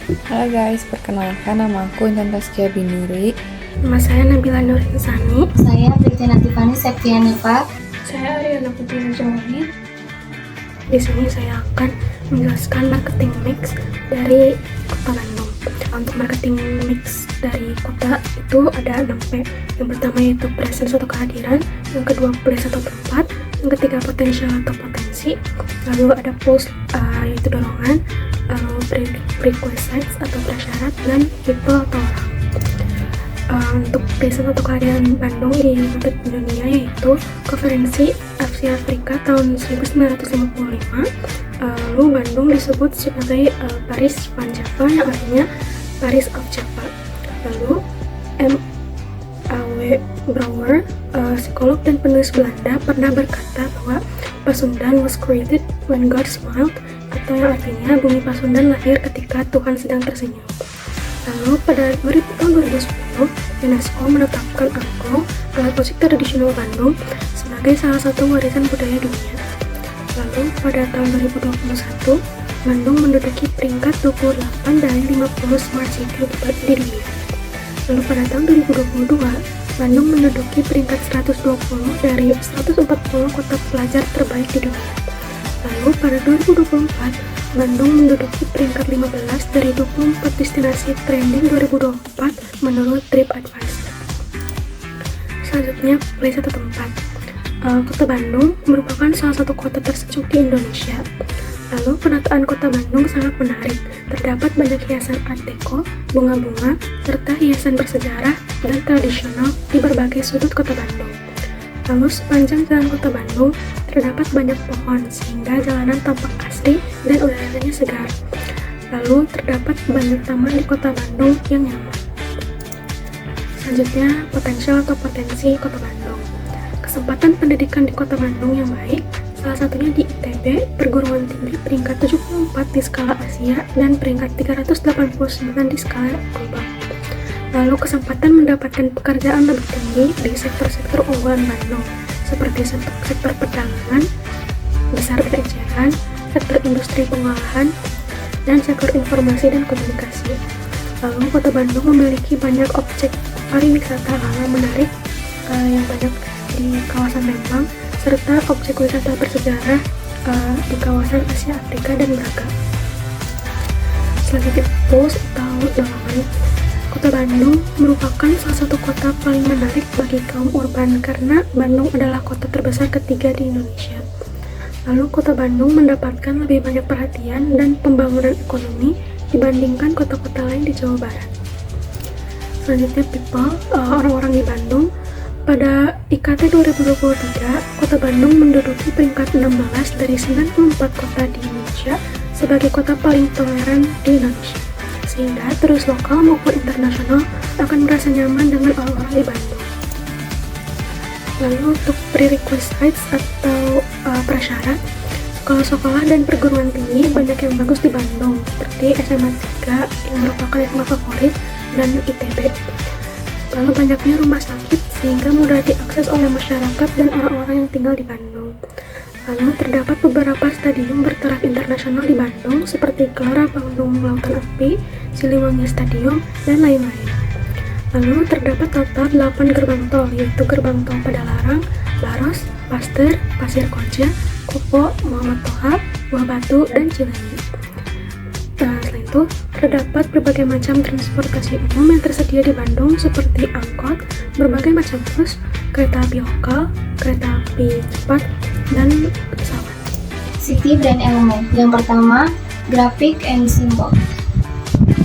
Halo guys, perkenalkan nama aku Intan Taskia Binuri. Nama saya Nabila Nurinsani. Saya Britina Tiffany Septianifa. Saya Ariana Putri Jawani. Di sini saya akan menjelaskan marketing mix dari Kota Bandung. Untuk marketing mix dari kota itu ada 6P. Yang pertama yaitu presence atau kehadiran, yang kedua place atau tempat, yang ketiga potential atau potensi, lalu ada pulse yaitu dorongan, lalu prerequisites atau prasyarat, dan people atau orang. Untuk presence atau kehadiran Bandung di dunia yaitu konferensi Asia Afrika tahun 1955. Lalu Bandung disebut sebagai Paris Van Java, yang artinya Paris of Java. Lalu M.A.W. Brouwer, psikolog dan penulis Belanda, pernah berkata bahwa Pasundan was created when God smiled, atau yang artinya bumi Pasundan lahir ketika Tuhan sedang tersenyum. Lalu pada tahun 2010, UNESCO menetapkan angklung, alat musik tradisional Bandung, sebagai salah satu warisan budaya dunia. Lalu pada tahun 2021, Bandung menduduki peringkat 28 dari 50 smart city di dunia. Lalu pada tahun 2022, Bandung menduduki peringkat 120 dari 140 kota pelajar terbaik di dunia. Lalu pada 2024, Bandung menduduki peringkat 15 dari 24 destinasi trending 2024 menurut TripAdvisor. Selanjutnya, place atau tempat. Kota Bandung merupakan salah satu kota tersejuk di Indonesia. Lalu penataan kota Bandung sangat menarik. Terdapat banyak hiasan art deco, bunga-bunga, serta hiasan bersejarah dan tradisional di berbagai sudut kota Bandung. Lalu sepanjang jalan kota Bandung terdapat banyak pohon sehingga jalanan tampak asri dan udaranya segar. Lalu terdapat banyak taman di kota Bandung yang nyaman. Selanjutnya, potensial atau potensi kota Bandung. Kesempatan pendidikan di kota Bandung yang baik, salah satunya di ITB, perguruan tinggi peringkat 74 di skala Asia dan peringkat 389 di skala global. Lalu kesempatan mendapatkan pekerjaan lebih tinggi di sektor-sektor unggulan Bandung, seperti sektor perdagangan, besar dan eceran, sektor industri pengolahan, dan sektor informasi dan komunikasi. Lalu kota Bandung memiliki banyak objek pariwisata alam menarik yang banyak di kawasan Lembang, serta objek wisata bersejarah di kawasan Asia Afrika dan Braga. Selanjutnya, pulse atau dorongan. Kota Bandung merupakan salah satu kota paling menarik bagi kaum urban karena Bandung adalah kota terbesar ketiga di Indonesia. Lalu kota Bandung mendapatkan lebih banyak perhatian dan pembangunan ekonomi dibandingkan kota-kota lain di Jawa Barat. Selanjutnya, people, orang-orang di Bandung. Pada IKT 2023, kota Bandung menduduki peringkat 16 dari 94 kota di Indonesia sebagai kota paling toleran di Indonesia, sehingga turis lokal maupun internasional akan merasa nyaman dengan orang-orang di Bandung. Lalu untuk prerequisites atau prasyarat, sekolah dan perguruan tinggi banyak yang bagus di Bandung, seperti SMA 3 yang merupakan SMA favorit dan ITB. Lalu banyaknya rumah sakit sehingga mudah diakses oleh masyarakat dan orang-orang yang tinggal di Bandung. Lalu terdapat beberapa stadion bertaraf internasional di Bandung seperti Gelora Bandung Lautan Api, Siliwangi Stadium, dan lain-lain. Lalu terdapat total 8 gerbang tol, yaitu gerbang tol Padalarang, Baros, Pasteur, Pasir Koja, Kopo, Muhammad Toha, Buah Batu, dan Cilenyi. Selain itu, terdapat berbagai macam transportasi umum yang tersedia di Bandung seperti angkot, berbagai macam bus, kereta api lokal, kereta api cepat, dan pesawat. City Brand Elemen. Yang pertama, grafik and symbol.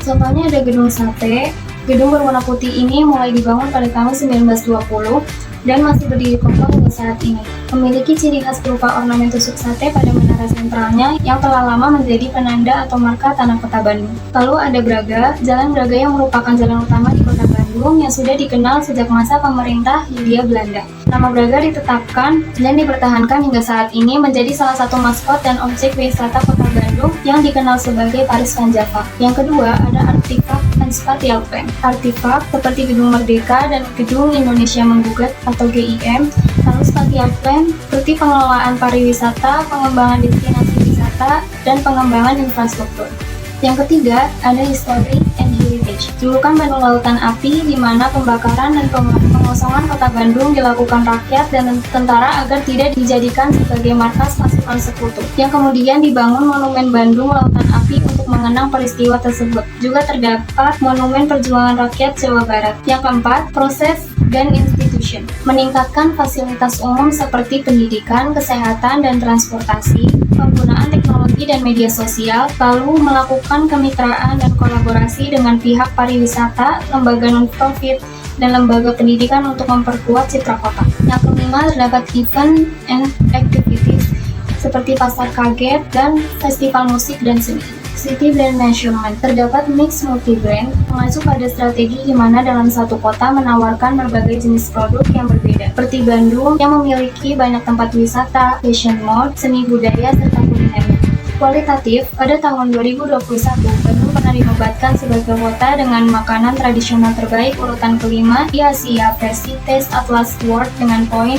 Contohnya ada gedung sate. Gedung berwarna putih ini mulai dibangun pada tahun 1920 dan masih berdiri kokoh hingga saat ini. Memiliki ciri khas berupa ornamen tusuk sate pada menara sentralnya yang telah lama menjadi penanda atau marka tanah kota Bandung. Lalu ada Braga, Jalan Braga yang merupakan jalan utama di kota Bandung yang sudah dikenal sejak masa pemerintah Hindia Belanda. Nama Braga ditetapkan dan dipertahankan hingga saat ini menjadi salah satu maskot dan objek wisata kota Bandung yang dikenal sebagai Paris Van Java. Yang kedua ada artefak dan spatial plan. Artefak seperti Gedung Merdeka dan Gedung Indonesia Menggugat atau GIM. Lalu spatial plan seperti pengelolaan pariwisata, pengembangan destinasi wisata, dan pengembangan infrastruktur. Yang ketiga, ada history and heritage. Julukan Bandung Lautan Api, di mana pembakaran dan pengosongan kota Bandung dilakukan rakyat dan tentara agar tidak dijadikan sebagai markas pasukan sekutu. Yang kemudian dibangun Monumen Bandung Lautan Api untuk mengenang peristiwa tersebut. Juga terdapat Monumen Perjuangan Rakyat Jawa Barat. Yang keempat, proses dan institution. Meningkatkan fasilitas umum seperti pendidikan, kesehatan, dan transportasi, penggunaan teknologi dan media sosial, lalu melakukan kemitraan dan kolaborasi dengan pihak pariwisata, lembaga non-profit, dan lembaga pendidikan untuk memperkuat citra kota. Yang kelima, terdapat event and activities seperti pasar kaget dan festival musik dan seni. City Brand Management. Terdapat mix multi-brand mengacu pada strategi di mana dalam satu kota menawarkan berbagai jenis produk yang berbeda. Seperti Bandung yang memiliki banyak tempat wisata, fashion mall, seni budaya, serta kuliner. Kualitatif, pada tahun 2021, Bandung pernah dinobatkan sebagai kota dengan makanan tradisional terbaik urutan kelima di Asia versi Taste Atlas Award dengan poin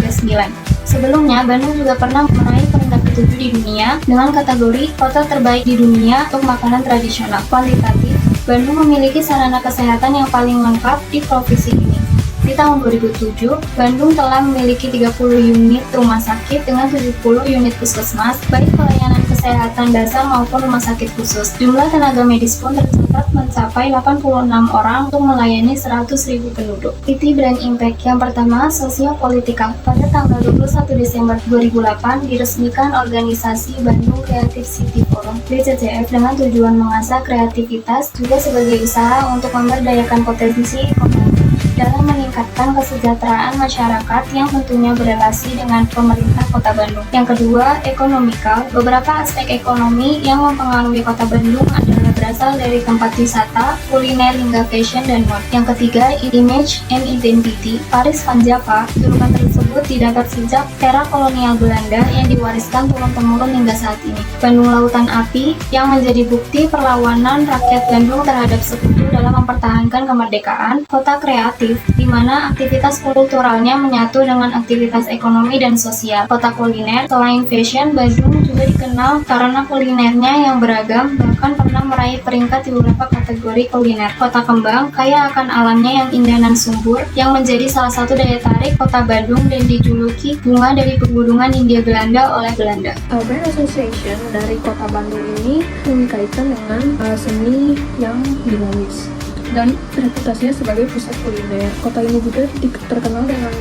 4,39. Sebelumnya, Bandung juga pernah meraih peringkat ke-7 di dunia dengan kategori kota terbaik di dunia untuk makanan tradisional. Kuantitatif, Bandung memiliki sarana kesehatan yang paling lengkap di provinsi ini. Di tahun 2007, Bandung telah memiliki 30 unit rumah sakit dengan 70 unit puskesmas, baik pelayanan kesehatan dasar maupun rumah sakit khusus. Jumlah tenaga medis pun tercatat mencapai 86 orang untuk melayani 100.000 penduduk. City Brand Impact. Yang pertama, Sosiopolitika. Pada tanggal 21 Desember 2008, diresmikan organisasi Bandung Creative City Forum (BCCF) dengan tujuan mengasah kreativitas juga sebagai usaha untuk memberdayakan potensi ekonomi dalam meningkatkan kesejahteraan masyarakat yang tentunya berrelasi dengan pemerintah Kota Bandung. Yang kedua, ekonomikal. Beberapa aspek ekonomi yang mempengaruhi Kota Bandung adalah berasal dari tempat wisata, kuliner hingga fashion dan mode. Yang ketiga, image and identity. Paris Van Java, julukan tersebut didapat sejak era kolonial Belanda yang diwariskan turun-temurun hingga saat ini. Bandung Lautan Api yang menjadi bukti perlawanan rakyat Bandung terhadap sekutu dalam mempertahankan kemerdekaan. Kota kreatif, di mana aktivitas kulturalnya menyatu dengan aktivitas ekonomi dan sosial. Kota kuliner, selain fashion, Bandung juga dikenal karena kulinernya yang beragam, bahkan pernah meraih peringkat di beberapa kategori kuliner. Kota kembang, kaya akan alamnya yang indah dan subur, yang menjadi salah satu daya tarik Kota Bandung dan dijuluki bunga dari pegunungan Hindia Belanda oleh Belanda. Brand Association dari Kota Bandung ini berkaitan dengan seni yang dinamis dan reputasinya sebagai pusat kuliner. Kota ini juga terkenal dengan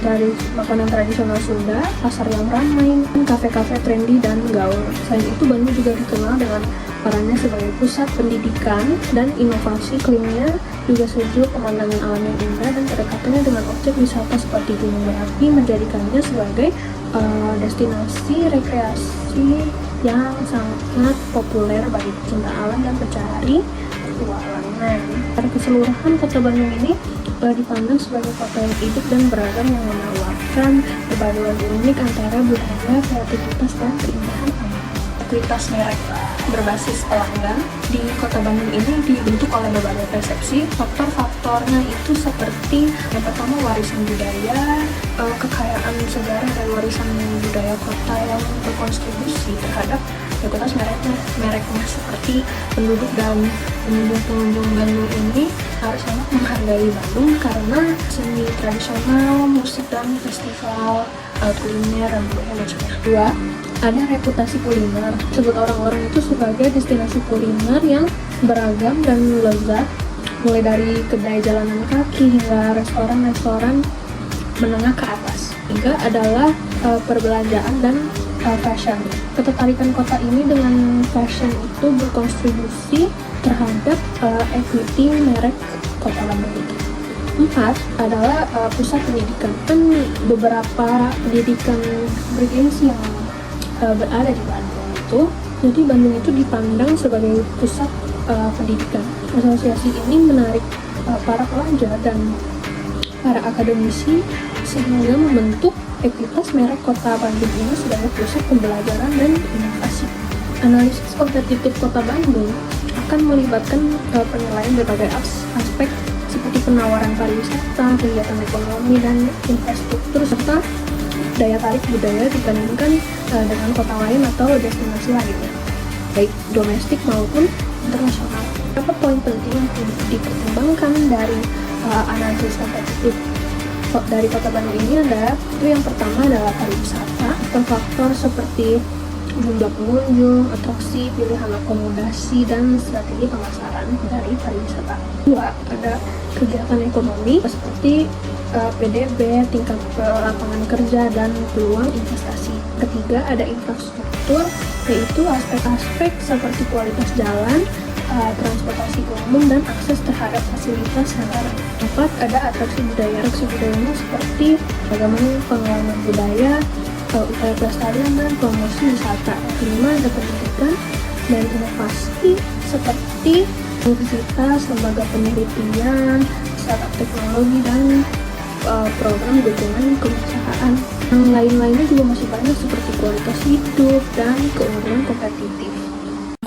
makanan tradisional Sunda, pasar yang ramai, kafe-kafe trendy dan gaul. Selain itu, Bandung juga dikenal dengan perannya sebagai pusat pendidikan dan inovasi. Iklimnya juga sejuk, pemandangan alam yang indah, dan kedekatannya dengan objek wisata seperti Gunung Merapi menjadikannya sebagai destinasi rekreasi yang sangat populer bagi pecinta alam dan pencari petualangan. Pada keseluruhan, Kota Bandung ini dipandang sebagai kota yang hidup dan beragam yang menawarkan perpaduan unik antara budaya, kreativitas, dan keindahan alam. Aktivitas merek berbasis pelanggan di Kota Bandung ini dibentuk oleh berbagai persepsi. Faktor-faktornya itu seperti yang pertama, warisan budaya, kekayaan sejarah dan warisan budaya kota yang berkontribusi terhadap reputasi mereknya seperti penduduk dan pengunjung Bandung ini harus sangat menghargai Bandung karena seni tradisional, musik, dan festival kuliner dan berbagai macamnya. Dua, ada reputasi kuliner. Sebut orang-orang itu sebagai destinasi kuliner yang beragam dan lezat, mulai dari kedai jalanan kaki hingga restoran-restoran menengah ke atas. Tiga adalah perbelanjaan dan fashion. Ketertarikan kota ini dengan fashion itu berkontribusi terhadap equity merek Kota Bandung itu. 4 adalah pusat pendidikan. Kan beberapa pendidikan bergengsi yang berada di Bandung itu. Jadi Bandung itu dipandang sebagai pusat pendidikan. Asosiasi ini menarik para pelajar dan para akademisi sehingga membentuk entitas merek Kota Bandung ini sebagai pusat pembelajaran dan inovasi. Analisis kompetitif Kota Bandung akan melibatkan penilaian berbagai aspek seperti penawaran pariwisata, kegiatan ekonomi, dan infrastruktur, serta daya tarik budaya dibandingkan dengan kota lain atau destinasi lainnya, baik domestik maupun internasional. Beberapa poin penting yang dipertimbangkan dari analisis kompetitif dari Kota Bandung ini adalah, itu yang pertama adalah pariwisata, faktor seperti jumlah pengunjung, atraksi, pilihan akomodasi, dan strategi pemasaran dari pariwisata. Kedua, ada kegiatan ekonomi seperti PDB, tingkat lapangan kerja, dan peluang investasi. Ketiga, ada infrastruktur, yaitu aspek-aspek seperti kualitas jalan, transportasi umum, dan akses terhadap fasilitas negara. Keempat, ada atraksi budaya. Atraksi budayanya seperti bagaimana pengelolaan budaya, upaya pelestarian, dan promosi wisata. Kelima, ada pendidikan dan inovasi seperti universitas, lembaga penelitian, startup teknologi, dan program dukungan kewirausahaan. Yang lain-lainnya juga masih banyak seperti kualitas hidup dan keunggulan kompetitif.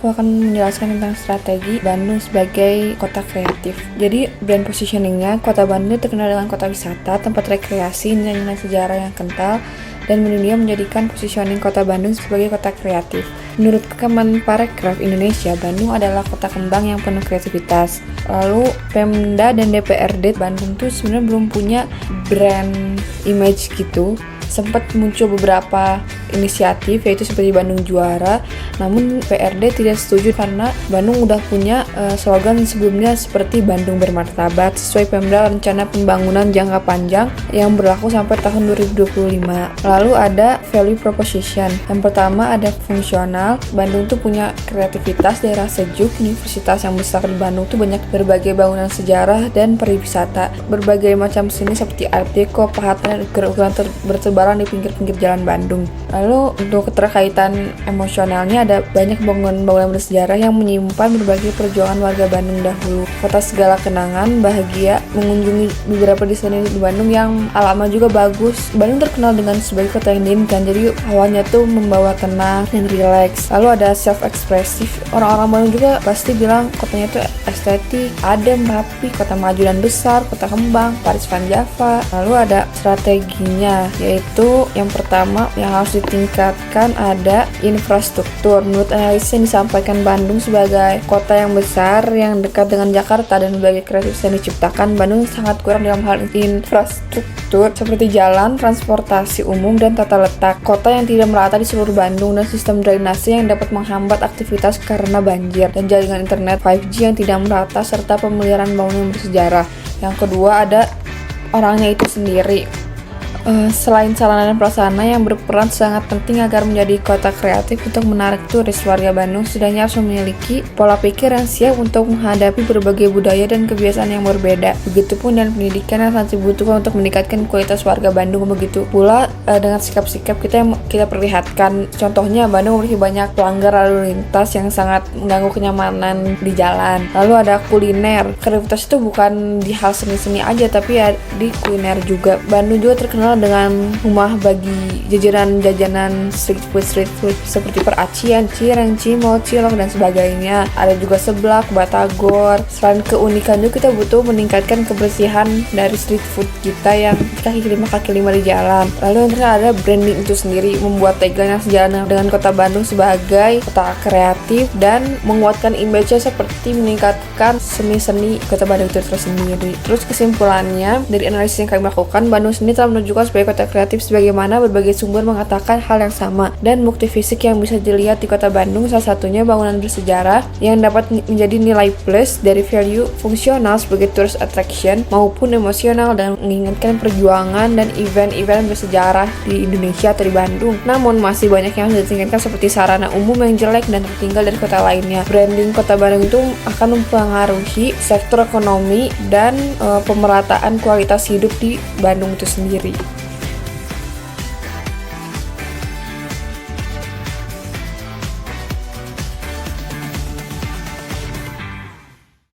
Aku akan menjelaskan tentang strategi Bandung sebagai kota kreatif. Jadi brand positioningnya, kota Bandung terkenal dengan kota wisata, tempat rekreasi, nilai-nilai sejarah yang kental, dan mendunia menjadikan positioning kota Bandung sebagai kota kreatif. Menurut Kemenparekraf Indonesia, Bandung adalah kota kembang yang penuh kreativitas. Lalu Pemda dan DPRD Bandung tuh sebenarnya belum punya brand image gitu. Sempat muncul beberapa inisiatif, yaitu seperti Bandung Juara, namun PRD tidak setuju karena Bandung udah punya slogan sebelumnya seperti Bandung Bermartabat sesuai Pemda Rencana Pembangunan Jangka Panjang yang berlaku sampai tahun 2025. Lalu ada value proposition. Yang pertama ada fungsional. Bandung tuh punya kreativitas, daerah sejuk, universitas yang besar di Bandung tuh banyak berbagai bangunan sejarah dan pariwisata. Berbagai macam seni seperti Art Deco, pahatan, ukuran bertebaran di pinggir-pinggir jalan Bandung. Lalu untuk keterkaitan emosionalnya, ada banyak bangunan-bangunan bersejarah yang menyimpan berbagai perjuangan warga Bandung dahulu. Kota segala kenangan, bahagia mengunjungi beberapa destinasi di Bandung yang alamnya juga bagus. Bandung terkenal dengan sebagai kota yang diinginkan, jadi hawanya tuh membawa tenang dan rileks. Lalu ada self-ekspresif. Orang-orang Bandung juga pasti bilang kotanya tuh estetik, adem, rapi, kota maju dan besar, kota kembang, Paris Van Java. Lalu ada strateginya, yaitu yang pertama yang harus ditingkatkan ada infrastruktur. Menurut analisis yang disampaikan, Bandung sebagai kota yang besar yang dekat dengan Jakarta dan berbagai kreativitas yang diciptakan, Bandung sangat kurang dalam hal infrastruktur seperti jalan, transportasi umum, dan tata letak. Kota yang tidak merata di seluruh Bandung dan sistem drainase yang dapat menghambat aktivitas karena banjir, dan jaringan internet 5G yang tidak merata serta pemeliharaan bangunan bersejarah. Yang kedua ada orangnya itu sendiri. Selain sarana dan prasarana yang berperan sangat penting agar menjadi kota kreatif untuk menarik turis, warga Bandung setidaknya harus memiliki pola pikir yang siap untuk menghadapi berbagai budaya dan kebiasaan yang berbeda. Begitupun dengan pendidikan yang sangat dibutuhkan untuk meningkatkan kualitas warga Bandung. Begitu pula dengan sikap-sikap kita yang kita perlihatkan. Contohnya, Bandung memiliki banyak pelanggar lalu lintas yang sangat mengganggu kenyamanan di jalan. Lalu ada kuliner. Kreativitas itu bukan di hal seni-seni aja, tapi ya di kuliner juga. Bandung juga terkenal dengan rumah bagi jajanan street food seperti peracian, cireng, cimol, cilok, dan sebagainya. Ada juga seblak, batagor. Selain keunikan juga kita butuh meningkatkan kebersihan dari street food kita yang kaki lima di jalan. Lalu yang terakhir ada branding itu sendiri, membuat tagline yang sejalan dengan kota Bandung sebagai kota kreatif dan menguatkan image-nya seperti meningkatkan seni-seni kota Bandung itu tersendiri. Terus kesimpulannya dari analisis yang kami lakukan, Bandung sendiri telah menunjukkan sebagai kota kreatif sebagaimana berbagai sumber mengatakan hal yang sama, dan bukti fisik yang bisa dilihat di kota Bandung salah satunya bangunan bersejarah yang dapat menjadi nilai plus dari value fungsional sebagai tourist attraction maupun emosional dan mengingatkan perjuangan dan event-event bersejarah di Indonesia atau di Bandung. Namun masih banyak yang harus ditingkatkan seperti sarana umum yang jelek dan tertinggal dari kota lainnya. Branding kota Bandung itu akan mempengaruhi sektor ekonomi dan pemerataan kualitas hidup di Bandung itu sendiri.